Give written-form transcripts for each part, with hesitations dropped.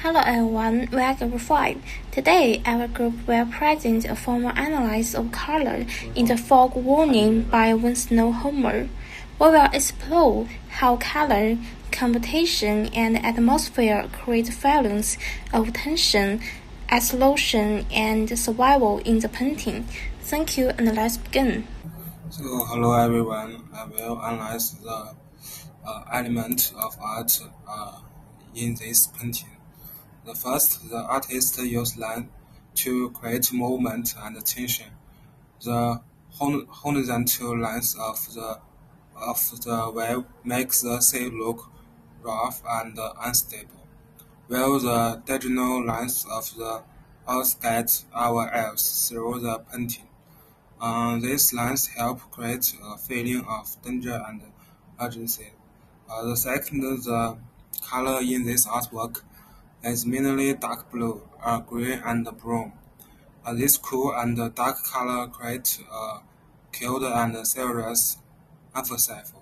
Hello everyone, we are Group 5. Today, our group will present a formal analysis of color in the fog warning by Winslow Homer. We will explore how color, computation, and atmosphere create feelings of tension, isolation, and survival in the painting. Thank you, and let's begin. So, hello everyone. I will analyze the element of art in this painting. The first, the artist used line to create movement and tension. The horizontal lines of the wave make the sea look rough and unstable, while the diagonal lines of the earth guide our eyes through the painting. These lines help create a feeling of danger and urgency. The second, the color in this artwork is mainly dark blue, green, and brown. This cool and dark color create a cold and serious emphasis.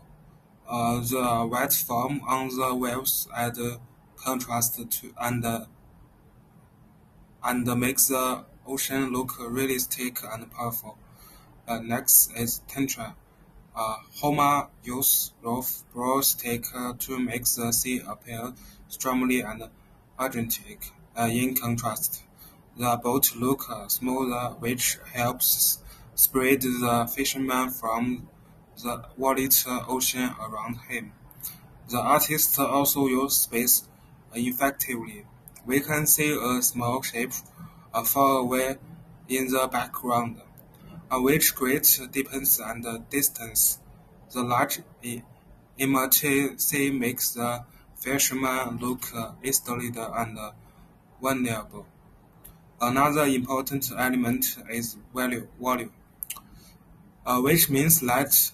The white foam on the waves add contrast to and makes the ocean look realistic and powerful. Next is tantra. Homer uses rough brush stick to make the sea appear stormy and energetic. In contrast, the boat looks smoother, which helps spread the fisherman from the violet ocean around him. The artist also used space effectively. We can see a small shape far away in the background, which creates depth and distance. The large immensity makes the fisherman look isolated and vulnerable. Another important element is volume, which means light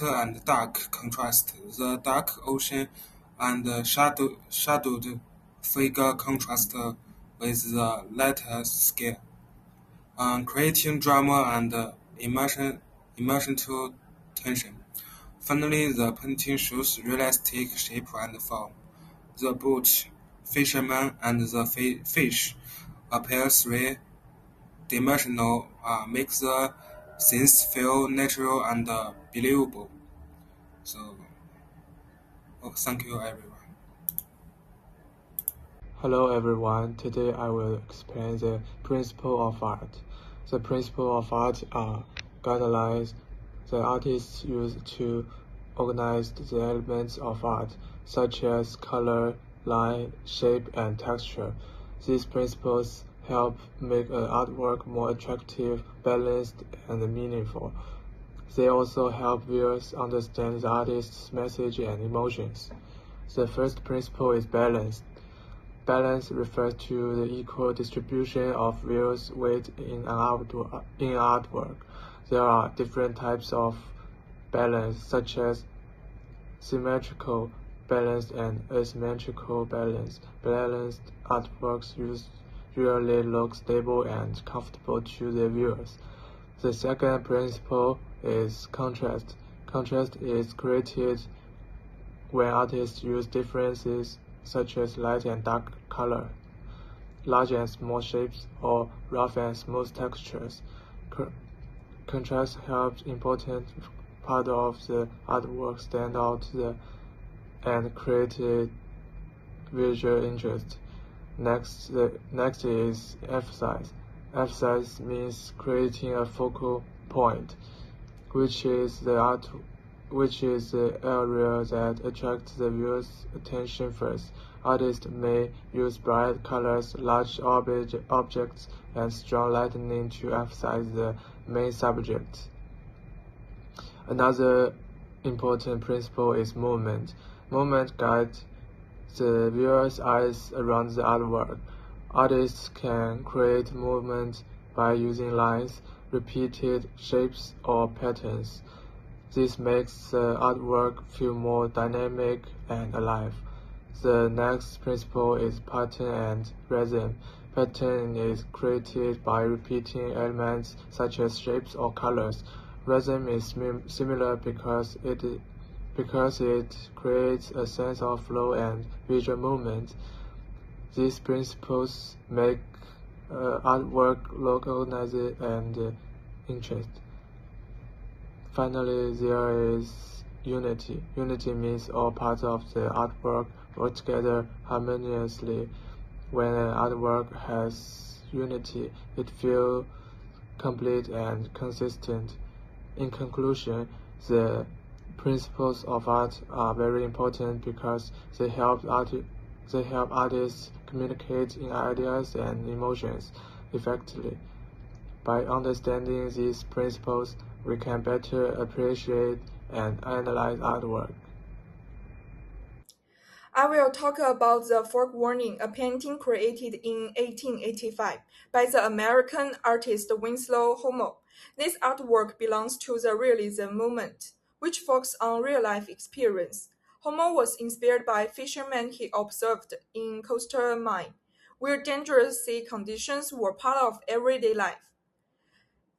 and dark contrast. The dark ocean and shadowed figure contrast with the lighter sky, creating drama and emotional tension. Finally, the painting shows realistic shape and form. The boat, fisherman, and the fish appear three-dimensional, make the scenes feel natural and believable. So, thank you everyone. Hello everyone, today I will explain the principle of art. The principle of art are guidelines the artists use to organize the elements of art, such as color, line, shape, and texture. These principles help make an artwork more attractive, balanced, and meaningful. They also help viewers understand the artist's message and emotions. The first principle is balance. Balance refers to the equal distribution of views' weight in artwork. There are different types of balance, such as symmetrical balance and asymmetrical balance. Balanced artworks usually look stable and comfortable to the viewers. The second principle is contrast. Contrast is created when artists use differences such as light and dark color, large and small shapes, or rough and smooth textures. Contrast helps important part of the artwork stand out and create visual interest. Next is emphasis. Emphasis means creating a focal point, which is the area that attracts the viewer's attention first. Artists may use bright colors, large objects, and strong lighting to emphasize the main subject. Another important principle is movement. Movement guides the viewer's eyes around the artwork. Artists can create movement by using lines, repeated shapes, or patterns. This makes the artwork feel more dynamic and alive. The next principle is pattern and rhythm. Pattern is created by repeating elements such as shapes or colors. Rhythm is similar because it creates a sense of flow and visual movement. These principles make artwork look organized and interesting. Finally, there is unity. Unity means all parts of the artwork work together harmoniously. When an artwork has unity, it feels complete and consistent. In conclusion, the principles of art are very important because they help artists communicate in ideas and emotions effectively. By understanding these principles, we can better appreciate and analyze artwork. I will talk about The Fog Warning, a painting created in 1885 by the American artist Winslow Homo. This artwork belongs to the Realism movement, which focuses on real-life experience. Homo was inspired by fishermen he observed in coastal Maine, where dangerous sea conditions were part of everyday life.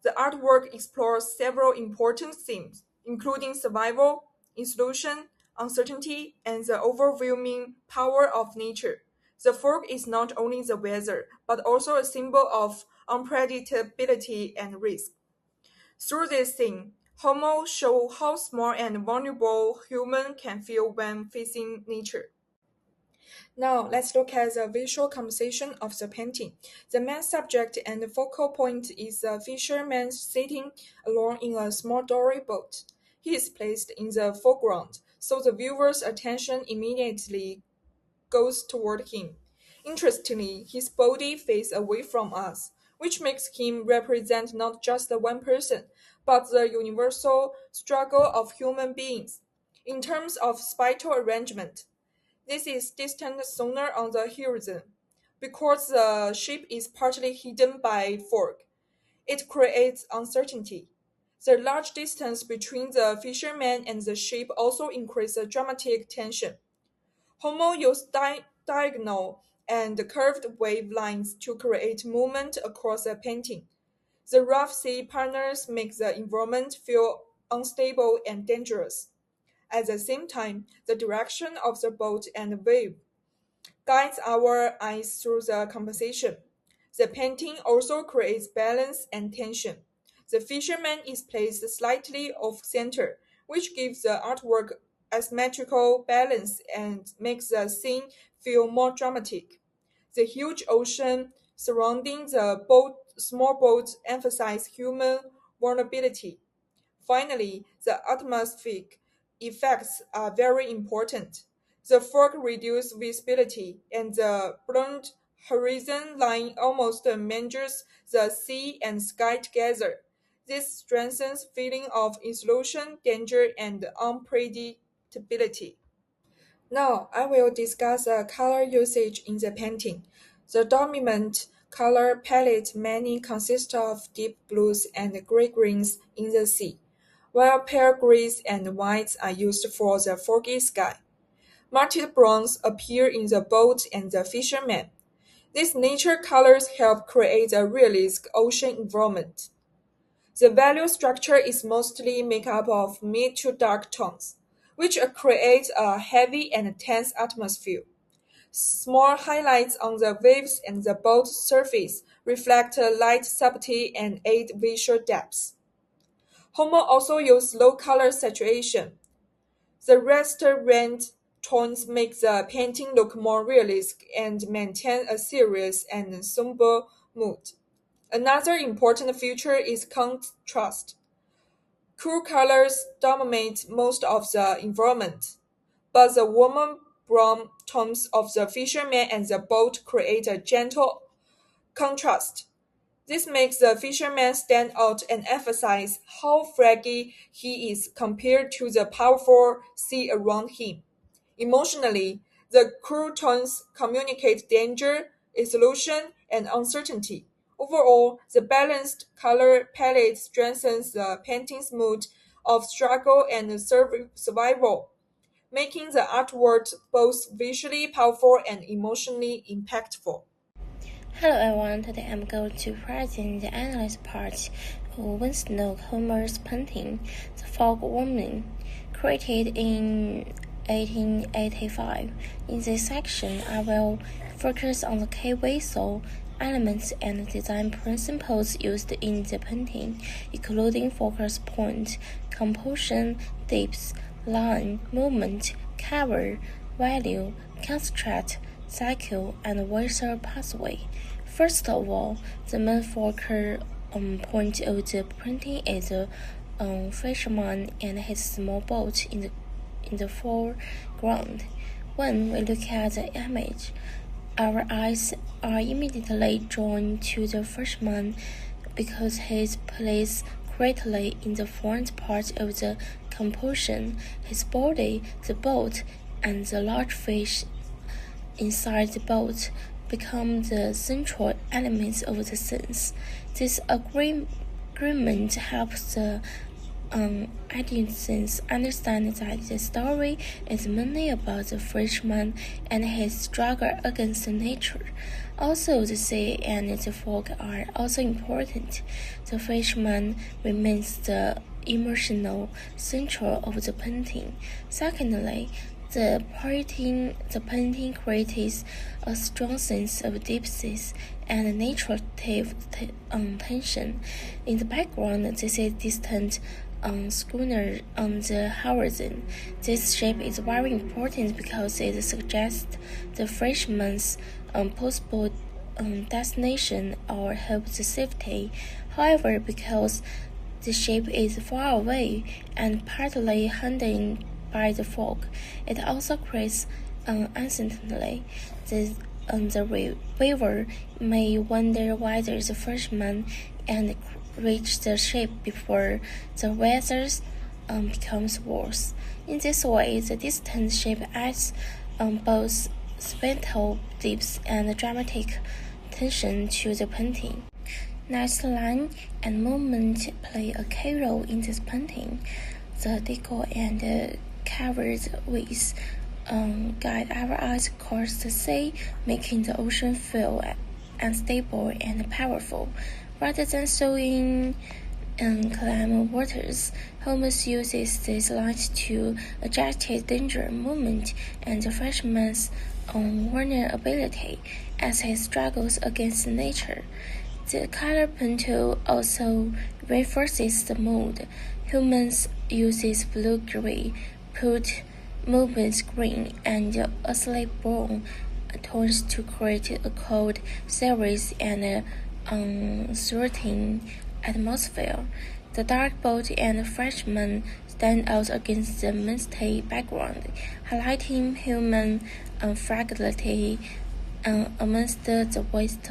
The artwork explores several important themes, including survival, isolation, uncertainty, and the overwhelming power of nature. The fog is not only the weather, but also a symbol of unpredictability and risk. Through this theme, Homo shows how small and vulnerable humans can feel when facing nature. Now, let's look at the visual composition of the painting. The main subject and focal point is a fisherman sitting alone in a small dory boat. He is placed in the foreground, so the viewer's attention immediately goes toward him. Interestingly, his body faces away from us, which makes him represent not just the one person, but the universal struggle of human beings. In terms of spatial arrangement, this is distant sooner on the horizon. Because the ship is partly hidden by fog, it creates uncertainty. The large distance between the fisherman and the ship also increases the dramatic tension. Homo used diagonal and curved wave lines to create movement across the painting. The rough sea patterns make the environment feel unstable and dangerous. At the same time, the direction of the boat and wave guides our eyes through the composition. The painting also creates balance and tension. The fisherman is placed slightly off-center, which gives the artwork asymmetrical balance and makes the scene feel more dramatic. The huge ocean surrounding the small boat emphasizes human vulnerability. Finally, the atmospheric effects are very important. The fog reduces visibility, and the blurred horizon line almost merges the sea and sky together. This strengthens feeling of isolation, danger, and unpredictability. Now, I will discuss the color usage in the painting. The dominant color palette mainly consists of deep blues and gray-greens in the sea, while pale grays and whites are used for the foggy sky. Muted browns appear in the boat and the fisherman. These nature colors help create a realistic ocean environment. The value structure is mostly made up of mid to dark tones, which creates a heavy and tense atmosphere. Small highlights on the waves and the boat surface reflect light subtlety and aid visual depth. Homo also used low color saturation. The restaurant tones make the painting look more realistic and maintain a serious and somber mood. Another important feature is contrast. Cool colors dominate most of the environment, but the warmer brown tones of the fisherman and the boat create a gentle contrast. This makes the fisherman stand out and emphasize how fragile he is compared to the powerful sea around him. Emotionally, the cool tones communicate danger, isolation, and uncertainty. Overall, the balanced color palette strengthens the painting's mood of struggle and survival, making the artwork both visually powerful and emotionally impactful. Hello everyone, today I'm going to present the analysis part of Winslow Homer's painting, The Fog Warning, created in 1885. In this section, I will focus on the key visual elements and design principles used in the painting, including focus point, composition, depth, line, movement, cover, value, contrast, cycle, and visual pathway. First of all, the main focal point of the painting is the fisherman and his small boat in the foreground. When we look at the image, our eyes are immediately drawn to the fisherman because he is placed greatly in the front part of the composition. His body, the boat, and the large fish inside the boat become the central elements of the scenes. This agreement helps the audience understand that the story is mainly about the fisherman and his struggle against nature. Also, the sea and the fog are also important. The fisherman remains the emotional center of the painting. Secondly, the painting creates a strong sense of depth and natural tension. In the background, this is distant schooner on the horizon. This shape is very important because it suggests the fisherman's possible destination or hopes safety. However, because the shape is far away and partly hidden by the fog, it also creates uncertainty. The viewer may wonder whether the fisherman and reach the ship before the weather becomes worse. In this way, the distant shape adds both spatial depth and dramatic tension to the painting. Next, line and movement play a key role in this painting. The decor and covered with guide our eyes across the sea, making the ocean feel unstable and powerful. Rather than showing calm waters, Holmes uses these lines to adjust his danger, movement, and the fisherman's vulnerability as he struggles against nature. The color pencil also reinforces the mood. Holmes uses blue-gray, put movement green, and asleep brown tones to create a cold, serious, and uncertain atmosphere. The dark boat and the Frenchman stand out against the misty background, highlighting human fragility amidst the vast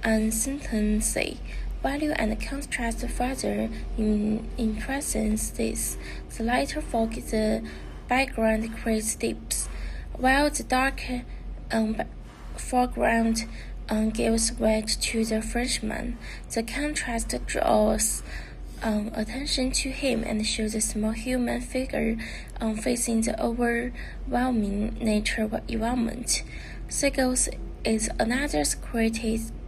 uncertainty. Value and contrast further impresses this. The lighter fog in the background creates depth, while the dark foreground gives weight to the Frenchman. The contrast draws attention to him and shows a small human figure facing the overwhelming nature environment. Seagulls is another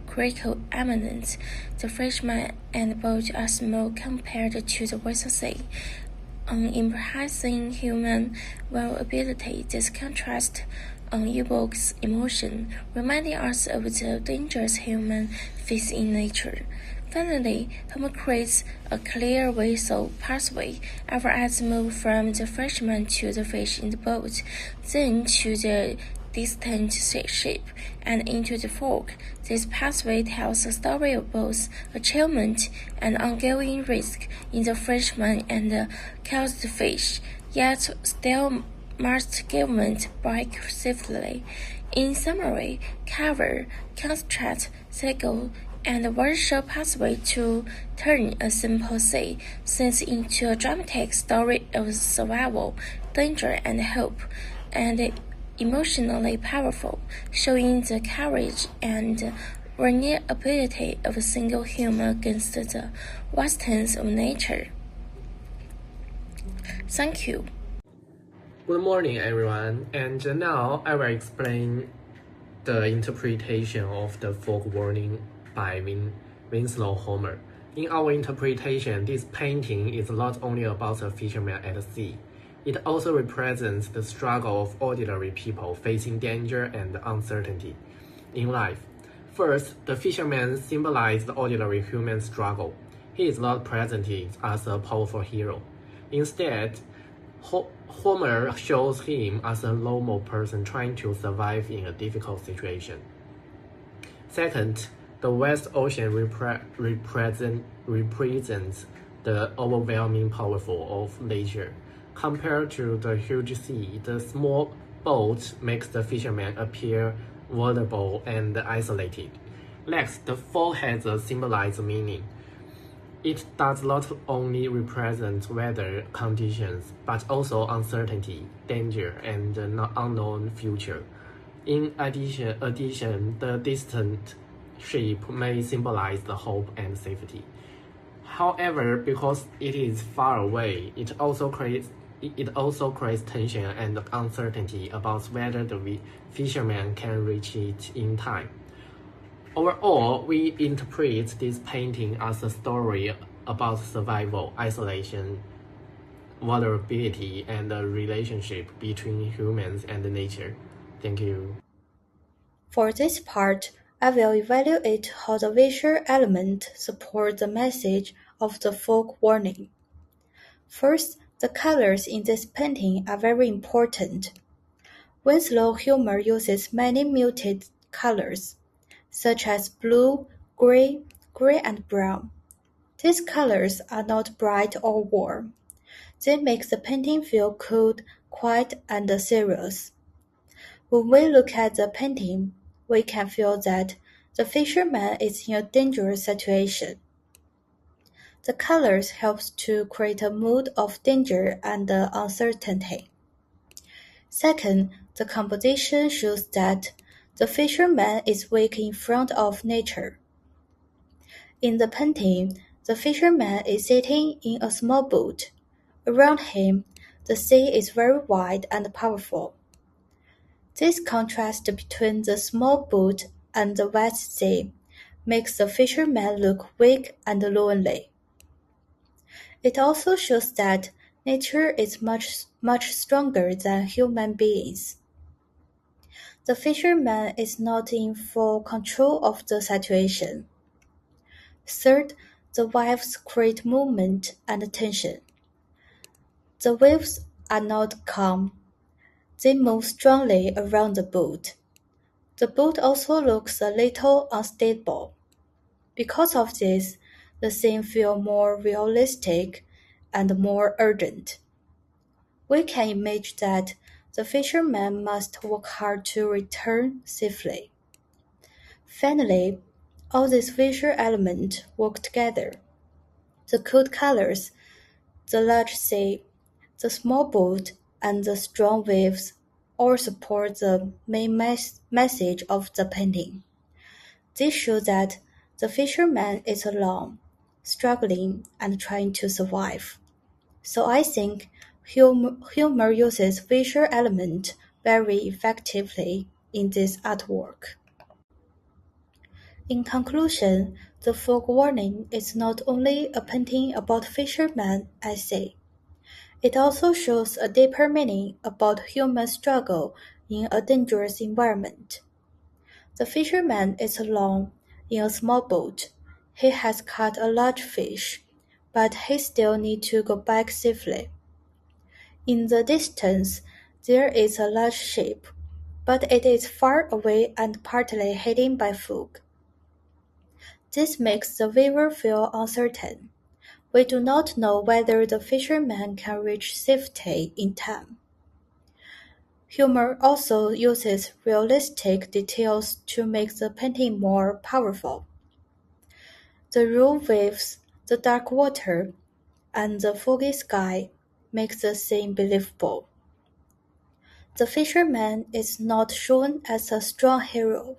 critical element. The Frenchman and the boat are small compared to the vast sea. Embracing human vulnerability, this contrast evokes emotion, reminding us of the dangers humans face in nature. Finally, Holmes creates a clear visual pathway. Our eyes move from the fisherman to the fish in the boat, then to the distant ship, and into the fog. This pathway tells a story of both achievement and ongoing risk in the fisherman and the caught fish, yet still must government break safely. In summary, cover, contrast, cycle, and visual pathway to turn a simple sea scenes into a dramatic story of survival, danger, and hope, and emotionally powerful, showing the courage and vulnerability of a single human against the vastness of nature. Thank you. Good morning, everyone, and now I will explain the interpretation of the fog warning by Winslow Homer. In our interpretation, this painting is not only about a fisherman at sea. It also represents the struggle of ordinary people facing danger and uncertainty in life. First, the fisherman symbolizes the ordinary human struggle. He is not presented as a powerful hero. Instead, Homer shows him as a normal person trying to survive in a difficult situation. Second, the West Ocean represents the overwhelming power of nature. Compared to the huge sea, the small boat makes the fisherman appear vulnerable and isolated. Next, the fog has a symbolized meaning. It does not only represent weather conditions, but also uncertainty, danger, and an unknown future. In addition, the distant ship may symbolize the hope and safety. However, because it is far away, it also creates tension and uncertainty about whether the fisherman can reach it in time. Overall, we interpret this painting as a story about survival, isolation, vulnerability, and the relationship between humans and nature. Thank you. For this part, I will evaluate how the visual element supports the message of the fog warning. First, the colors in this painting are very important. Winslow Humor uses many muted colors, such as blue, gray and brown. These colors are not bright or warm. They make the painting feel cold, quiet, and serious. When we look at the painting, we can feel that the fisherman is in a dangerous situation. The colors help to create a mood of danger and uncertainty. Second, the composition shows that the fisherman is weak in front of nature. In the painting, the fisherman is sitting in a small boat. Around him, the sea is very wide and powerful. This contrast between the small boat and the vast sea makes the fisherman look weak and lonely. It also shows that nature is much stronger than human beings. The fisherman is not in full control of the situation. Third, the waves create movement and tension. The waves are not calm. They move strongly around the boat. The boat also looks a little unstable. Because of this, the scene feels more realistic and more urgent. We can imagine that the fisherman must work hard to return safely. Finally, all these visual elements work together. The cold colors, the large sea, the small boat, and the strong waves all support the main message of the painting. This shows that the fisherman is alone, struggling, and trying to survive. So I think humor uses visual elements very effectively in this artwork. In conclusion, the fog warning is not only a painting about fishermen, I say. It also shows a deeper meaning about human struggle in a dangerous environment. The fisherman is alone in a small boat. He has caught a large fish, but he still needs to go back safely. In the distance, there is a large ship, but it is far away and partly hidden by fog. This makes the viewer feel uncertain. We do not know whether the fisherman can reach safety in time. Humor also uses realistic details to make the painting more powerful. The raw waves, the dark water, and the foggy sky make the scene believable. The fisherman is not shown as a strong hero.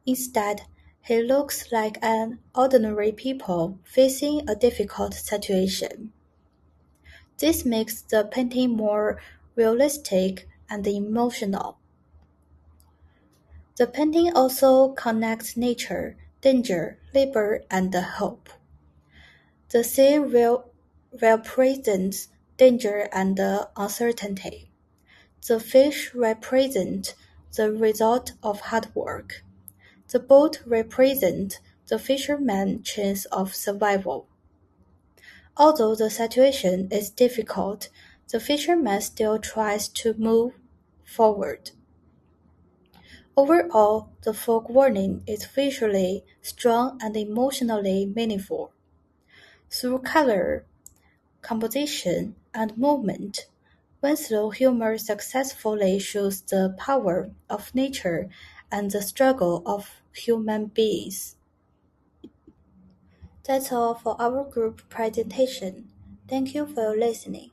Instead, he looks like an ordinary people facing a difficult situation. This makes the painting more realistic and emotional. The painting also connects nature, danger, labor, and hope. The sea represents danger and uncertainty. The fish represent the result of hard work. The boat represents the fisherman's chance of survival. Although the situation is difficult, the fisherman still tries to move forward. Overall, the folk warning is visually strong and emotionally meaningful. Through color, composition, and movement, Winslow humor successfully shows the power of nature and the struggle of human beings. That's all for our group presentation. Thank you for listening.